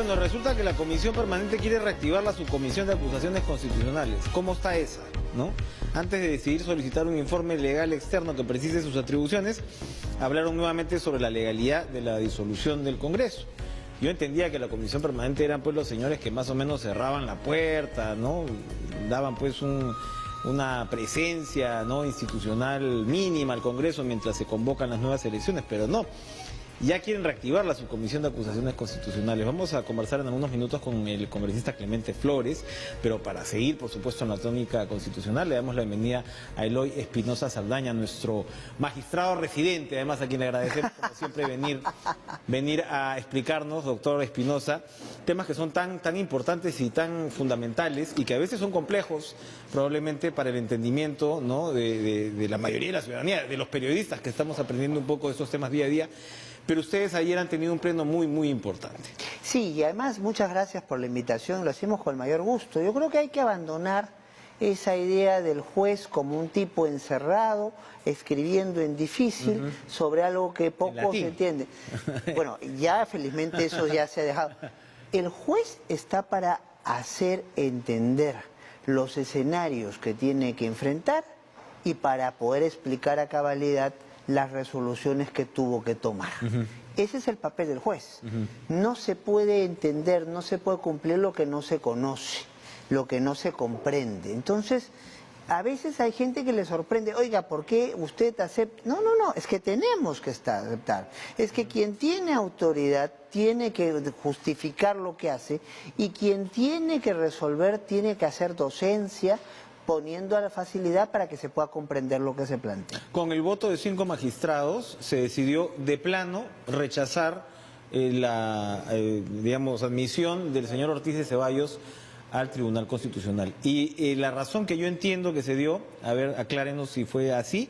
Bueno, resulta que la Comisión Permanente quiere reactivar la subcomisión de acusaciones constitucionales. ¿Cómo está esa? ¿No? Antes de decidir solicitar un informe legal externo que precise sus atribuciones, hablaron nuevamente sobre la legalidad de la disolución del Congreso. Yo entendía que la Comisión Permanente eran pues los señores que más o menos cerraban la puerta, ¿no? Daban pues una presencia, ¿no?, institucional mínima al Congreso mientras se convocan las nuevas elecciones, pero no. Ya quieren reactivar la subcomisión de acusaciones constitucionales. Vamos a conversar en algunos minutos con el congresista Clemente Flores, pero para seguir, por supuesto, en la tónica constitucional, le damos la bienvenida a Eloy Espinosa Saldaña, nuestro magistrado residente, además a quien le agradecemos como siempre venir a explicarnos, doctor Espinosa, temas que son tan importantes y tan fundamentales y que a veces son complejos, probablemente para el entendimiento, ¿no?, de la mayoría de la ciudadanía, de los periodistas que estamos aprendiendo un poco de estos temas día a día. Pero ustedes ayer han tenido un pleno muy importante. Sí, y además muchas gracias por la invitación, lo hacemos con el mayor gusto. Yo creo que hay que abandonar esa idea del juez como un tipo encerrado, escribiendo en difícil sobre algo que poco se entiende. Bueno, ya felizmente eso ya se ha dejado. El juez está para hacer entender los escenarios que tiene que enfrentar y para poder explicar a cabalidad las resoluciones que tuvo que tomar. Ese es el papel del juez. No se puede entender, no se puede cumplir lo que no se conoce, lo que no se comprende. Entonces, a veces hay gente que le sorprende, oiga, ¿por qué usted acepta? No, es que tenemos que aceptar. Es que quien tiene autoridad tiene que justificar lo que hace y quien tiene que resolver tiene que hacer docencia, poniendo a la facilidad para que se pueda comprender lo que se plantea. Con el voto de 5 magistrados se decidió de plano rechazar la admisión del señor Ortiz de Ceballos al Tribunal Constitucional. Y la razón que yo entiendo que se dio, a ver, aclárenos si fue así,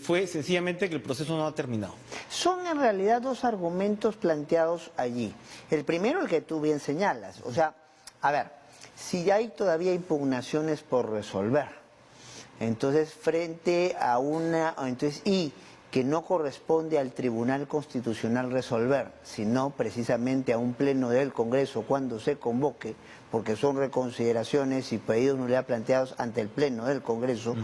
fue sencillamente que el proceso no ha terminado. Son en realidad dos argumentos planteados allí. El primero, el que tú bien señalas, o sea, a ver, si hay todavía impugnaciones por resolver, entonces frente a y que no corresponde al Tribunal Constitucional resolver, sino precisamente a un pleno del Congreso cuando se convoque, porque son reconsideraciones y pedidos nulidad planteados ante el pleno del Congreso,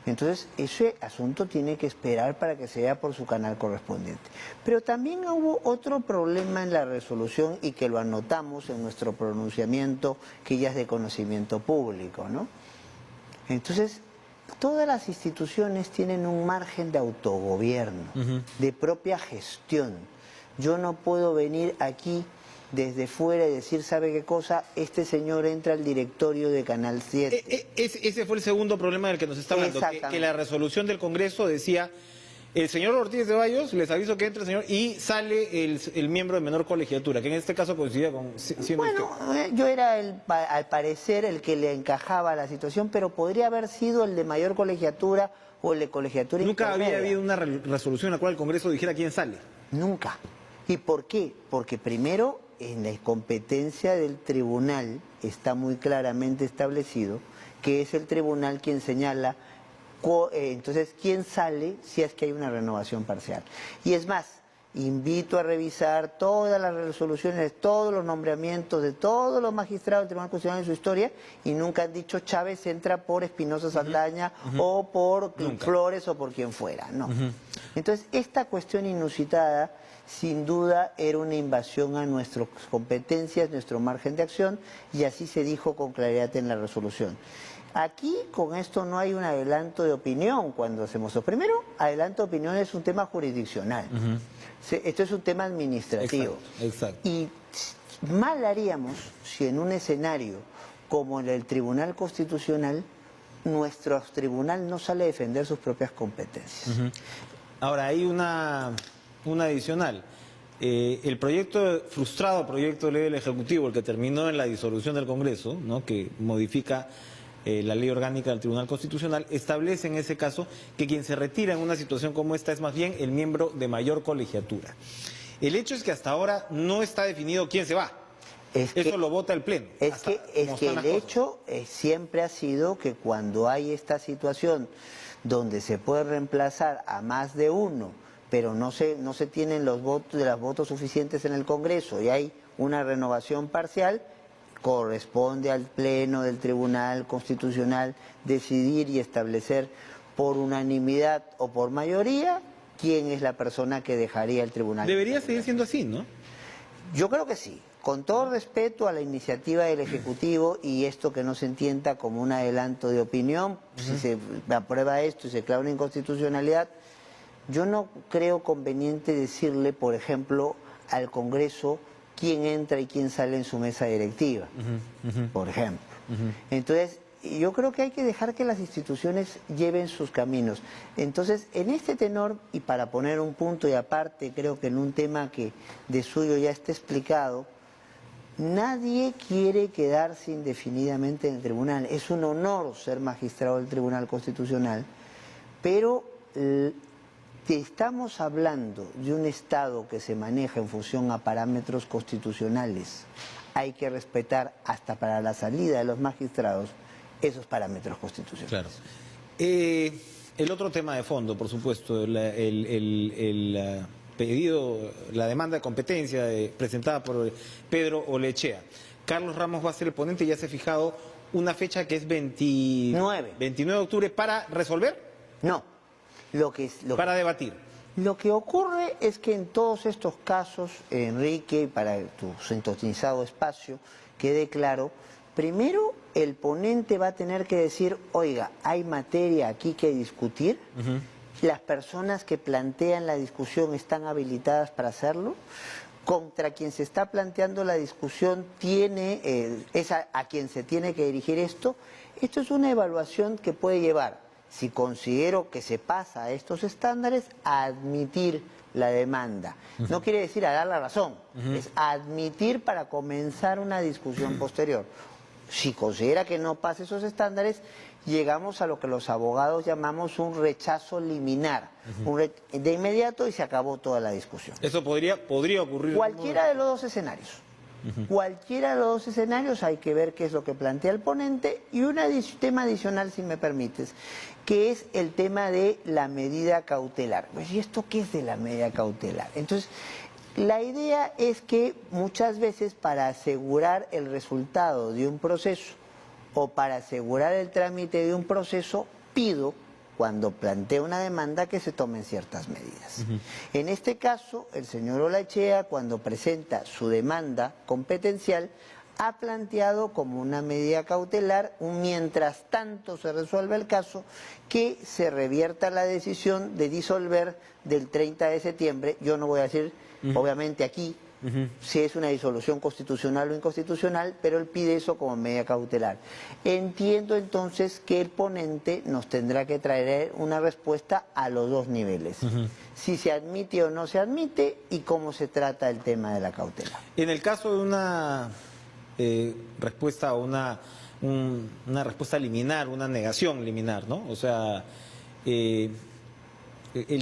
entonces ese asunto tiene que esperar para que se vea por su canal correspondiente. Pero también hubo otro problema en la resolución y que lo anotamos en nuestro pronunciamiento, que ya es de conocimiento público, ¿no? Entonces, todas las instituciones tienen un margen de autogobierno, de propia gestión. Yo no puedo venir aquí desde fuera y decir, ¿sabe qué cosa? Este señor entra al directorio de Canal 7. Ese fue el segundo problema del que nos está hablando, que la resolución del Congreso decía, el señor Ortiz de Ceballos, les aviso que entra el señor, y sale el miembro de menor colegiatura, que en este caso coincidía con... Bueno, yo era al parecer el que le encajaba la situación, pero podría haber sido el de mayor colegiatura o el de colegiatura intermedia. Nunca había habido una resolución en la cual el Congreso dijera quién sale. Nunca. ¿Y por qué? Porque primero, en la competencia del tribunal está muy claramente establecido que es el tribunal quien señala entonces quién sale si es que hay una renovación parcial. Y es más, invito a revisar todas las resoluciones, todos los nombramientos de todos los magistrados del Tribunal Constitucional en su historia y nunca han dicho Chávez entra por Espinosa Saldaña o por Flores o por quien fuera, no. Entonces esta cuestión inusitada sin duda era una invasión a nuestras competencias, nuestro margen de acción, y así se dijo con claridad en la resolución. Aquí con esto no hay un adelanto de opinión cuando hacemos eso. Primero, adelanto de opinión es un tema jurisdiccional. Esto es un tema administrativo. Exacto. Y mal haríamos si en un escenario como el del Tribunal Constitucional, nuestro tribunal no sale a defender sus propias competencias. Ahora, hay una adicional. El frustrado proyecto de ley del Ejecutivo, el que terminó en la disolución del Congreso, ¿no?, que modifica la ley orgánica del Tribunal Constitucional, establece en ese caso que quien se retira en una situación como esta es más bien el miembro de mayor colegiatura. El hecho es que hasta ahora no está definido quién se va. Eso lo vota el Pleno. Es que el hecho siempre ha sido que cuando hay esta situación donde se puede reemplazar a más de uno, pero no se tienen los votos suficientes en el Congreso y hay una renovación parcial, corresponde al Pleno del Tribunal Constitucional decidir y establecer por unanimidad o por mayoría quién es la persona que dejaría el tribunal. Debería seguir siendo así, ¿no? Yo creo que sí. Con todo respeto a la iniciativa del Ejecutivo y esto que no se entienda como un adelanto de opinión, si se aprueba esto y se declara una inconstitucionalidad, yo no creo conveniente decirle, por ejemplo, al Congreso quién entra y quién sale en su mesa directiva, por ejemplo. Entonces, yo creo que hay que dejar que las instituciones lleven sus caminos. Entonces, en este tenor, y para poner un punto y aparte, creo que en un tema que de suyo ya está explicado, nadie quiere quedarse indefinidamente en el tribunal. Es un honor ser magistrado del Tribunal Constitucional, pero estamos hablando de un Estado que se maneja en función a parámetros constitucionales. Hay que respetar hasta para la salida de los magistrados esos parámetros constitucionales. Claro. El otro tema de fondo, por supuesto, el pedido, la demanda de competencia presentada por Pedro Olechea. Carlos Ramos va a ser el ponente y ya se ha fijado una fecha que es 29 de octubre para resolver. No, para debatir. Lo que ocurre es que en todos estos casos, Enrique, para tu sintonizado espacio, quede claro, primero el ponente va a tener que decir, oiga, hay materia aquí que discutir, las personas que plantean la discusión están habilitadas para hacerlo, contra quien se está planteando la discusión es a quien se tiene que dirigir esto. Esto es una evaluación que puede llevar, si considero que se pasa a estos estándares, a admitir la demanda. No quiere decir a dar la razón, es admitir para comenzar una discusión posterior. Si considera que no pasa esos estándares, llegamos a lo que los abogados llamamos un rechazo liminar, de inmediato, y se acabó toda la discusión. Eso podría ocurrir. Cualquiera de los dos escenarios. Cualquiera de los dos escenarios, hay que ver qué es lo que plantea el ponente, y un tema adicional, si me permites, que es el tema de la medida cautelar. Pues, ¿y esto qué es de la medida cautelar? Entonces, la idea es que muchas veces para asegurar el resultado de un proceso o para asegurar el trámite de un proceso, pido, cuando planteo una demanda, que se tomen ciertas medidas. En este caso, el señor Olechea, cuando presenta su demanda competencial, ha planteado como una medida cautelar, mientras tanto se resuelve el caso, que se revierta la decisión de disolver del 30 de septiembre. Yo no voy a decir, obviamente aquí, si es una disolución constitucional o inconstitucional, pero él pide eso como medida cautelar. Entiendo entonces que el ponente nos tendrá que traer una respuesta a los dos niveles. Si se admite o no se admite y cómo se trata el tema de la cautela. En el caso de una respuesta o una respuesta liminar, una negación liminar, ¿no? O sea, el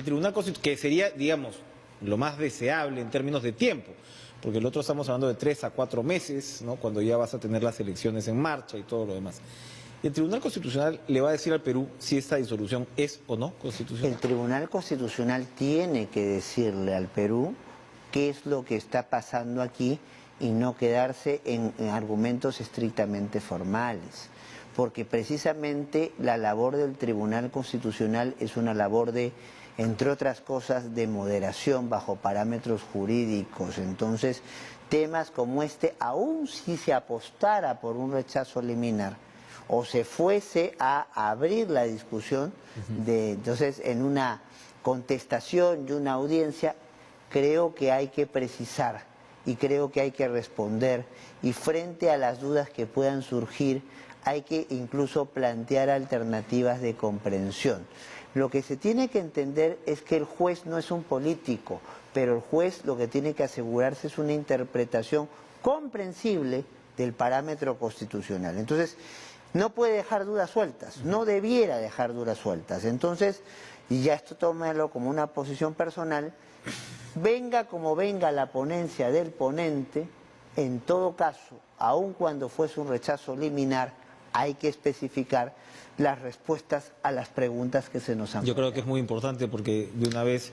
Tribunal Constitucional, que sería, digamos, lo más deseable en términos de tiempo, porque el otro estamos hablando de 3 a 4 meses, ¿no? Cuando ya vas a tener las elecciones en marcha y todo lo demás. ¿El Tribunal Constitucional le va a decir al Perú si esta disolución es o no constitucional? El Tribunal Constitucional tiene que decirle al Perú qué es lo que está pasando aquí y no quedarse en argumentos estrictamente formales, porque precisamente la labor del Tribunal Constitucional es una labor de, entre otras cosas, de moderación bajo parámetros jurídicos. Entonces, temas como este, aun si se apostara por un rechazo liminar o se fuese a abrir la discusión, entonces en una contestación y una audiencia, creo que hay que precisar y creo que hay que responder, y frente a las dudas que puedan surgir, hay que incluso plantear alternativas de comprensión. Lo que se tiene que entender es que el juez no es un político, pero el juez lo que tiene que asegurarse es una interpretación comprensible del parámetro constitucional. Entonces, no puede dejar dudas sueltas, no debiera dejar dudas sueltas. Entonces, y ya esto tómalo como una posición personal, venga como venga la ponencia del ponente, en todo caso, aun cuando fuese un rechazo liminar, hay que especificar las respuestas a las preguntas que se nos han Yo creo que es muy importante porque de una vez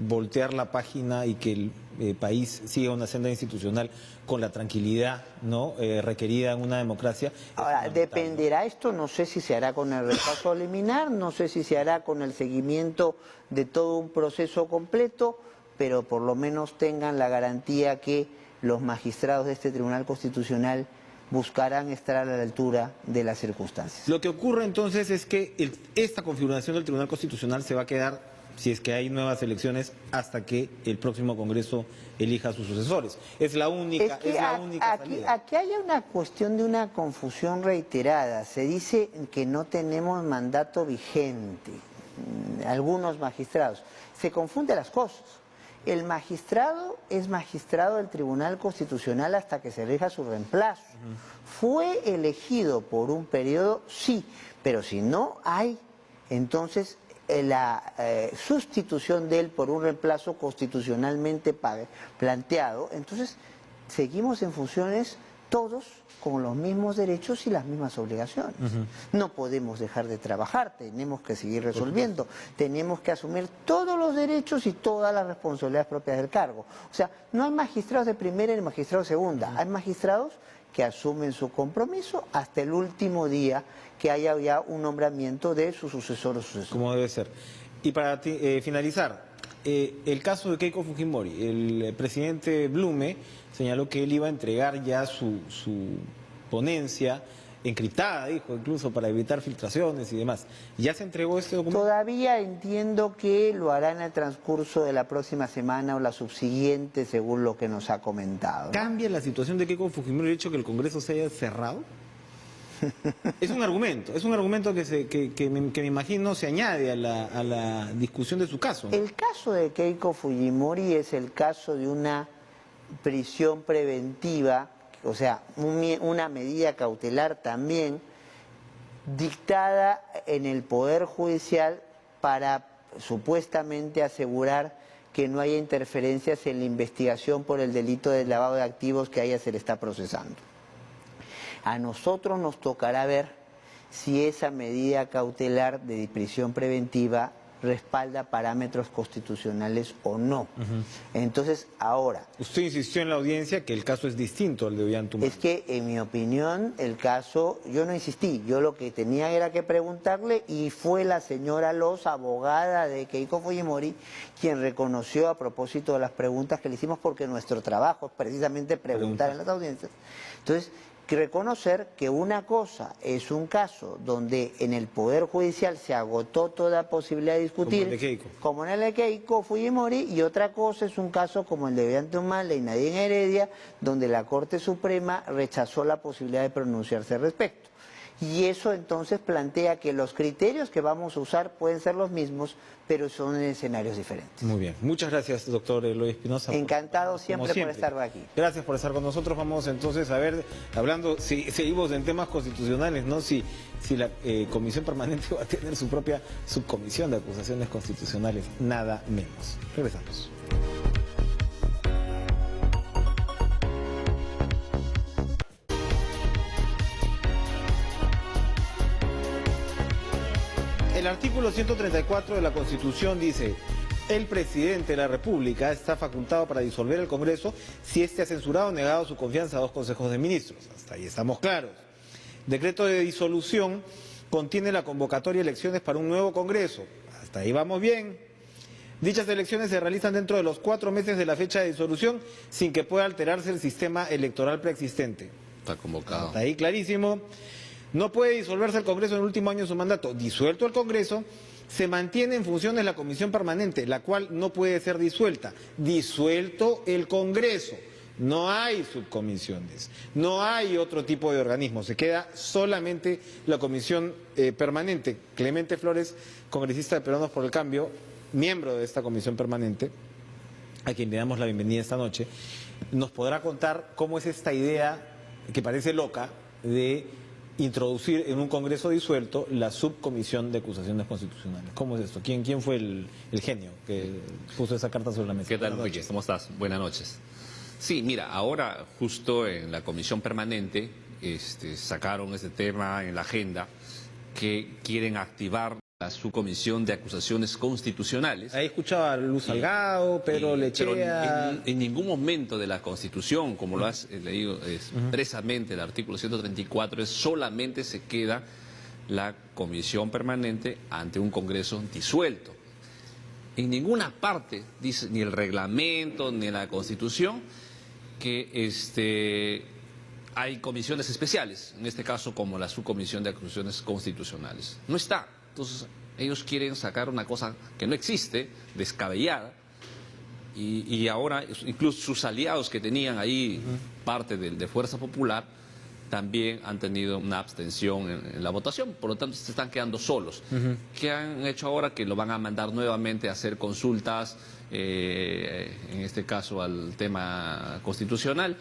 voltear la página y que el país siga una senda institucional con la tranquilidad, ¿no?, requerida en una democracia. Ahora, dependerá esto, no sé si se hará con el repaso liminar, no sé si se hará con el seguimiento de todo un proceso completo, pero por lo menos tengan la garantía que los magistrados de este Tribunal Constitucional buscarán estar a la altura de las circunstancias. Lo que ocurre entonces es que esta configuración del Tribunal Constitucional se va a quedar, si es que hay nuevas elecciones, hasta que el próximo Congreso elija a sus sucesores. Es la única, salida. Aquí hay una cuestión de una confusión reiterada. Se dice que no tenemos mandato vigente, algunos magistrados. Se confunden las cosas. El magistrado es magistrado del Tribunal Constitucional hasta que se elija su reemplazo. Fue elegido por un periodo, sí, pero si no hay, entonces la sustitución de él por un reemplazo constitucionalmente planteado, entonces seguimos en funciones todos con los mismos derechos y las mismas obligaciones. No podemos dejar de trabajar, tenemos que seguir resolviendo, tenemos que asumir todos los derechos y todas las responsabilidades propias del cargo. O sea, no hay magistrados de primera ni magistrados de segunda, hay magistrados que asumen su compromiso hasta el último día que haya ya un nombramiento de su sucesor o sucesor. Como debe ser. Y para finalizar, el caso de Keiko Fujimori, el presidente Blume señaló que él iba a entregar ya su ponencia encriptada, dijo, incluso para evitar filtraciones y demás. ¿Ya se entregó este documento? Todavía entiendo que lo hará en el transcurso de la próxima semana o la subsiguiente, según lo que nos ha comentado, ¿no? ¿Cambia la situación de Keiko Fujimori el hecho que el Congreso se haya cerrado? Es un argumento que me imagino se añade a la discusión de su caso, ¿no? El caso de Keiko Fujimori es el caso de una prisión preventiva, o sea, una medida cautelar también dictada en el Poder Judicial para supuestamente asegurar que no haya interferencias en la investigación por el delito de lavado de activos que a ella se le está procesando. A nosotros nos tocará ver si esa medida cautelar de prisión preventiva respalda parámetros constitucionales o no. Entonces, ahora... Usted insistió en la audiencia que el caso es distinto al de Ollanta. Es que, en mi opinión, el caso... Yo no insistí, yo lo que tenía era que preguntarle y fue la señora Loz, abogada de Keiko Fujimori, quien reconoció a propósito de las preguntas que le hicimos, porque nuestro trabajo es precisamente preguntar en las audiencias. Entonces, reconocer que una cosa es un caso donde en el Poder Judicial se agotó toda posibilidad de discutir, como en el de Keiko Fujimori, y otra cosa es un caso como el de Ollanta Humala y Nadine Heredia, donde la Corte Suprema rechazó la posibilidad de pronunciarse al respecto. Y eso entonces plantea que los criterios que vamos a usar pueden ser los mismos, pero son en escenarios diferentes. Muy bien. Muchas gracias, doctor Eloy Espinosa. Encantado siempre por estar aquí. Gracias por estar con nosotros. Vamos entonces a ver, hablando, si seguimos en temas constitucionales, ¿no? Si la Comisión Permanente va a tener su propia subcomisión de acusaciones constitucionales, nada menos. Regresamos. El artículo 134 de la Constitución dice: el presidente de la República está facultado para disolver el Congreso si éste ha censurado o negado su confianza a 2 consejos de ministros. Hasta ahí estamos claros. Decreto de disolución contiene la convocatoria de elecciones para un nuevo Congreso. Hasta ahí vamos bien. Dichas elecciones se realizan dentro de los 4 meses de la fecha de disolución sin que pueda alterarse el sistema electoral preexistente. Está convocado. Hasta ahí clarísimo. No puede disolverse el Congreso en el último año de su mandato. Disuelto el Congreso, se mantiene en funciones la Comisión Permanente, la cual no puede ser disuelta. Disuelto el Congreso, no hay subcomisiones, no hay otro tipo de organismo, se queda solamente la Comisión Permanente. Clemente Flores, congresista de Peruanos por el Cambio, miembro de esta Comisión Permanente, a quien le damos la bienvenida esta noche, nos podrá contar cómo es esta idea, que parece loca, de introducir en un Congreso disuelto la subcomisión de acusaciones constitucionales. ¿Cómo es esto? ¿Quién fue el genio que puso esa carta sobre la mesa? ¿Qué tal, Enrique? ¿Cómo estás? Buenas noches. Sí, mira, ahora justo en la Comisión Permanente sacaron este tema en la agenda, que quieren activar la subcomisión de acusaciones constitucionales. Ahí escuchaba a Luz Salgado, Pedro Pero Lechea. en ningún momento de la Constitución, como lo has leído expresamente, el artículo 134, solamente se queda la comisión permanente ante un Congreso disuelto. En ninguna parte dice, ni el reglamento, ni la Constitución, que hay comisiones especiales, en este caso como la subcomisión de acusaciones constitucionales. No está. Entonces, ellos quieren sacar una cosa que no existe, descabellada, y ahora incluso sus aliados que tenían ahí parte de Fuerza Popular también han tenido una abstención en la votación, por lo tanto se están quedando solos. ¿Qué han hecho ahora? Que lo van a mandar nuevamente a hacer consultas, en este caso al tema constitucional,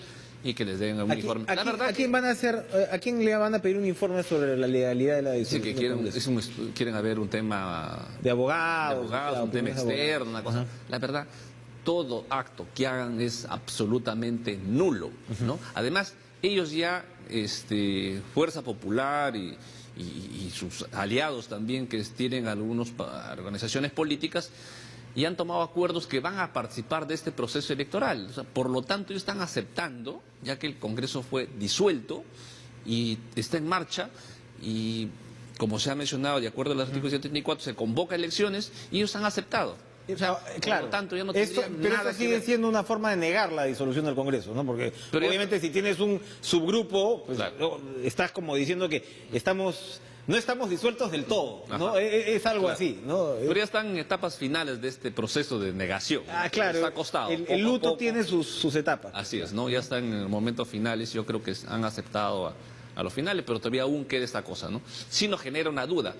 y que les den un informe. La verdad ¿A quién van a hacer, a quién le van a pedir un informe sobre la legalidad de la decisión? Sí, que quieren haber un tema de abogados, claro, un tema externo, una cosa. La verdad, todo acto que hagan es absolutamente nulo, ¿no? Además, ellos ya, Fuerza Popular y sus aliados también, que tienen algunas organizaciones políticas, y han tomado acuerdos que van a participar de este proceso electoral. O sea, por lo tanto, ellos están aceptando, ya que el Congreso fue disuelto y está en marcha, y como se ha mencionado, de acuerdo al artículo 134, se convoca elecciones y ellos han aceptado. O sea, claro, por lo tanto, ya no pero nada esto sigue siendo una forma de negar la disolución del Congreso, ¿no? Porque obviamente si tienes un subgrupo, pues claro, estás como diciendo que no estamos disueltos del todo, ¿no? Es algo así, ¿no? Pero ya están en etapas finales de este proceso de negación. Claro. Está costado. El luto tiene sus etapas. Así es, ¿no? Ya están en momentos finales, yo creo que han aceptado a los finales, pero todavía aún queda esta cosa, ¿no? Sí nos genera una duda.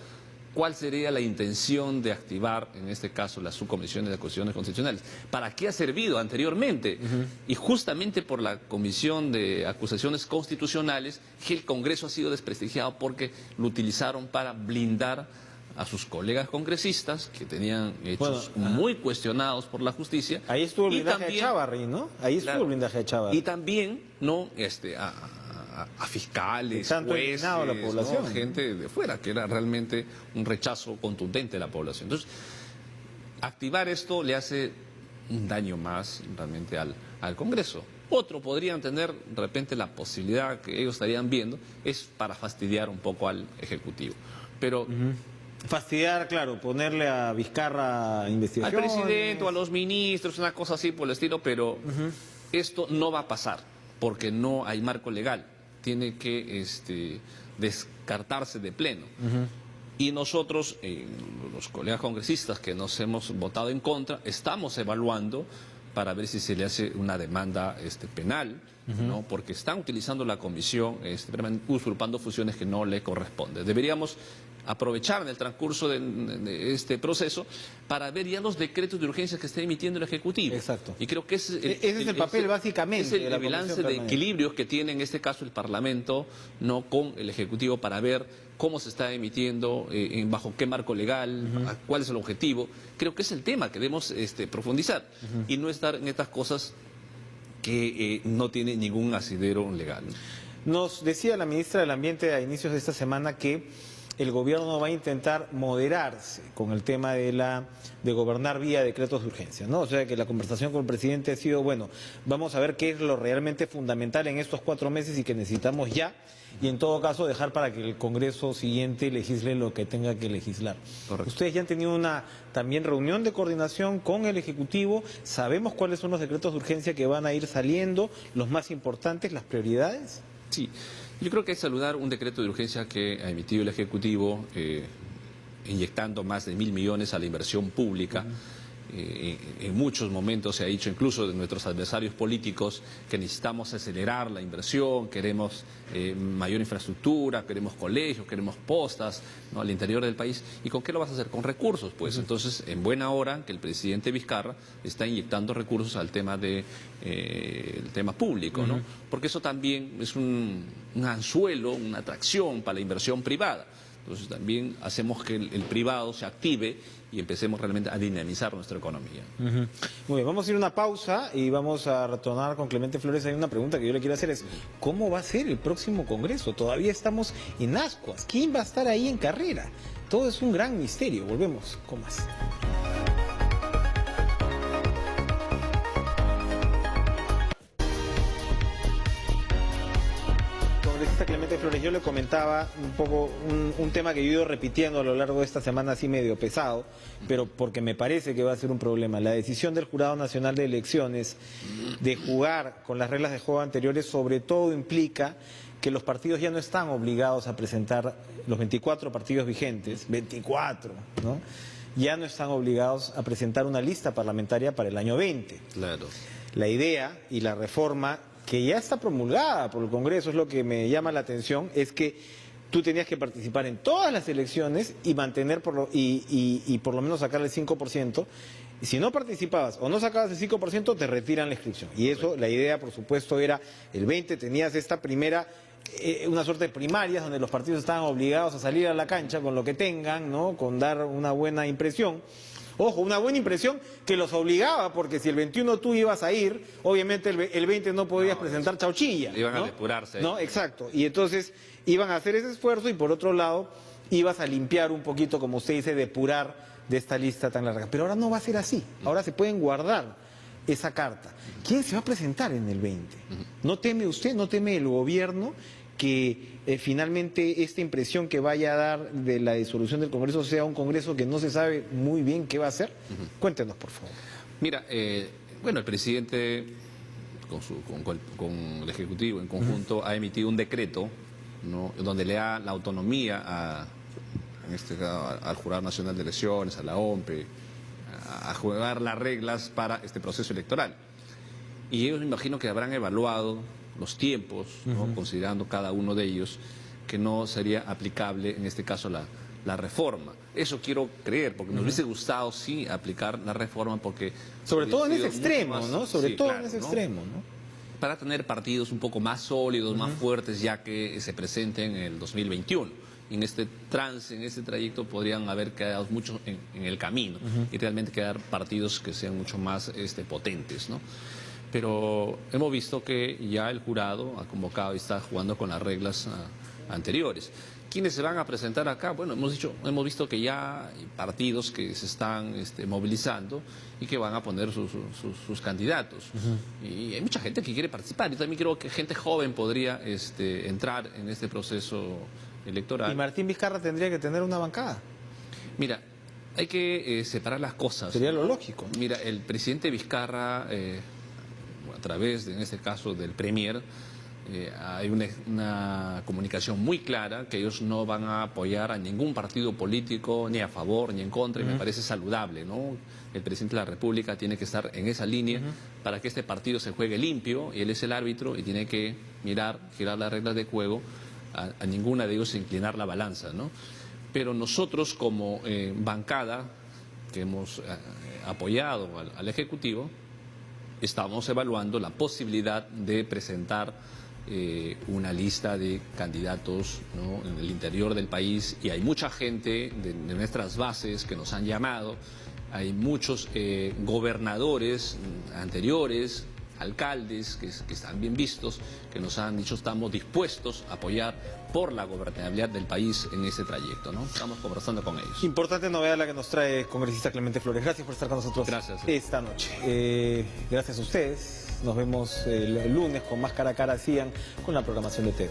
¿Cuál sería la intención de activar, en este caso, las subcomisiones de acusaciones constitucionales? ¿Para qué ha servido anteriormente? Y justamente por la Comisión de Acusaciones Constitucionales, que el Congreso ha sido desprestigiado porque lo utilizaron para blindar a sus colegas congresistas que tenían hechos muy cuestionados por la justicia. Ahí estuvo el blindaje de Chávarri, ¿no? Ahí estuvo el blindaje de Chávarri. Y también, ¿no? A fiscales, jueces, la población, ¿no? Gente de fuera, que era realmente un rechazo contundente de la población. Entonces, activar esto le hace un daño más realmente al Congreso. Otro podrían tener de repente la posibilidad que ellos estarían viendo es para fastidiar un poco al Ejecutivo. Pero fastidiar, claro, ponerle a Vizcarra investigación. Al presidente o a los ministros, una cosa así por el estilo, pero esto no va a pasar porque no hay marco legal. Tiene que descartarse de pleno. Y nosotros, los colegas congresistas que nos hemos votado en contra, estamos evaluando para ver si se le hace una demanda penal, ¿no? Porque están utilizando la comisión, usurpando funciones que no le corresponden. Deberíamos aprovechar en el transcurso de este proceso para ver ya los decretos de urgencia que está emitiendo el Ejecutivo. Exacto. Y creo que ese es el papel básicamente. Es el balance de equilibrios que tiene en este caso el Parlamento, no con el Ejecutivo, para ver cómo se está emitiendo, bajo qué marco legal, cuál es el objetivo. Creo que es el tema que debemos profundizar y no estar en estas cosas que no tienen ningún asidero legal. Nos decía la ministra del Ambiente a inicios de esta semana que el gobierno va a intentar moderarse con el tema de gobernar vía decretos de urgencia, ¿no? O sea que la conversación con el presidente ha sido, bueno, vamos a ver qué es lo realmente fundamental en estos 4 meses y que necesitamos ya, y en todo caso dejar para que el Congreso siguiente legisle lo que tenga que legislar. Correcto. Ustedes ya han tenido una también reunión de coordinación con el Ejecutivo, sabemos cuáles son los decretos de urgencia que van a ir saliendo, los más importantes, las prioridades. Sí. Yo creo que hay que saludar un decreto de urgencia que ha emitido el Ejecutivo, inyectando más de 1.000 millones a la inversión pública. En muchos momentos se ha dicho, incluso de nuestros adversarios políticos, que necesitamos acelerar la inversión, queremos mayor infraestructura, queremos colegios, queremos postas, ¿no?, al interior del país. ¿Y con qué lo vas a hacer? Con recursos, pues. Entonces, en buena hora que el presidente Vizcarra está inyectando recursos al tema el tema público, ¿no? Porque eso también es un anzuelo, una atracción para la inversión privada. Entonces también hacemos que el privado se active y empecemos realmente a dinamizar nuestra economía. Muy bien, vamos a ir a una pausa y vamos a retornar con Clemente Flores. Hay una pregunta que yo le quiero hacer, es ¿cómo va a ser el próximo Congreso? Todavía estamos en ascuas. ¿Quién va a estar ahí en carrera? Todo es un gran misterio. Volvemos con más. Clemente Flores, yo le comentaba un poco un tema que yo he ido repitiendo a lo largo de esta semana, así medio pesado, pero porque me parece que va a ser un problema. La decisión del Jurado Nacional de Elecciones de jugar con las reglas de juego anteriores sobre todo implica que los partidos ya no están obligados a presentar, los 24 partidos vigentes, 24, ¿no? Ya no están obligados a presentar una lista parlamentaria para el año 20. Claro. La idea y la reforma que ya está promulgada por el Congreso, es lo que me llama la atención, es que tú tenías que participar en todas las elecciones y mantener por lo menos sacar el 5%. Y si no participabas o no sacabas el 5%, te retiran la inscripción. Y eso, la idea, por supuesto, era el 20, tenías esta primera, una suerte de primarias donde los partidos estaban obligados a salir a la cancha con lo que tengan, ¿no? Con dar una buena impresión. Ojo, una buena impresión que los obligaba, porque si el 21 tú ibas a ir, obviamente el 20 no podías presentar chauchilla. Iban ¿no? a depurarse. No, exacto. Y entonces iban a hacer ese esfuerzo y por otro lado ibas a limpiar un poquito, como usted dice, depurar de esta lista tan larga. Pero ahora no va a ser así. Ahora se pueden guardar esa carta. ¿Quién se va a presentar en el 20? ¿No teme usted, no teme el gobierno que finalmente esta impresión que vaya a dar de la disolución del Congreso sea un Congreso que no se sabe muy bien qué va a hacer? Cuéntenos, por favor. Mira, bueno, el presidente con el Ejecutivo en conjunto ha emitido un decreto, ¿no?, donde le da la autonomía en este caso, al Jurado Nacional de Elecciones, a la OMPE, a jugar las reglas para este proceso electoral. Y ellos me imagino que habrán evaluado los tiempos, ¿no?, considerando cada uno de ellos, que no sería aplicable en este caso la reforma. Eso quiero creer, porque nos hubiese gustado sí aplicar la reforma, porque sobre todo en ese extremo, más, ¿no? Sobre todo claro, en ese ¿no?, extremo, ¿no? Para tener partidos un poco más sólidos, más fuertes, ya que se presenten en el 2021. En este trance, en este trayecto, podrían haber quedado muchos en el camino y realmente quedar partidos que sean mucho más potentes, ¿no? Pero hemos visto que ya el jurado ha convocado y está jugando con las reglas anteriores. ¿Quiénes se van a presentar acá? Bueno, hemos visto que ya hay partidos que se están movilizando y que van a poner sus candidatos. Y hay mucha gente que quiere participar. Yo también creo que gente joven podría entrar en este proceso electoral. Y Martín Vizcarra tendría que tener una bancada. Mira, hay que separar las cosas. Sería lo lógico. Mira, el presidente Vizcarra, a través, en este caso, del Premier, hay una comunicación muy clara que ellos no van a apoyar a ningún partido político, ni a favor, ni en contra, y me parece saludable, ¿no? El presidente de la República tiene que estar en esa línea para que este partido se juegue limpio, y él es el árbitro y tiene que girar las reglas de juego, a ninguna de ellos inclinar la balanza, ¿no? Pero nosotros como bancada que hemos apoyado al Ejecutivo, estamos evaluando la posibilidad de presentar una lista de candidatos, ¿no?, en el interior del país, y hay mucha gente de nuestras bases que nos han llamado, hay muchos gobernadores anteriores, alcaldes que están bien vistos, que nos han dicho estamos dispuestos a apoyar por la gobernabilidad del país en ese trayecto, ¿no? Estamos conversando con ellos. Importante novedad la que nos trae congresista Clemente Flores. Gracias por estar con nosotros. Gracias. Esta noche. Gracias a ustedes. Nos vemos el lunes con más cara a cara. Sigan con la programación de TED.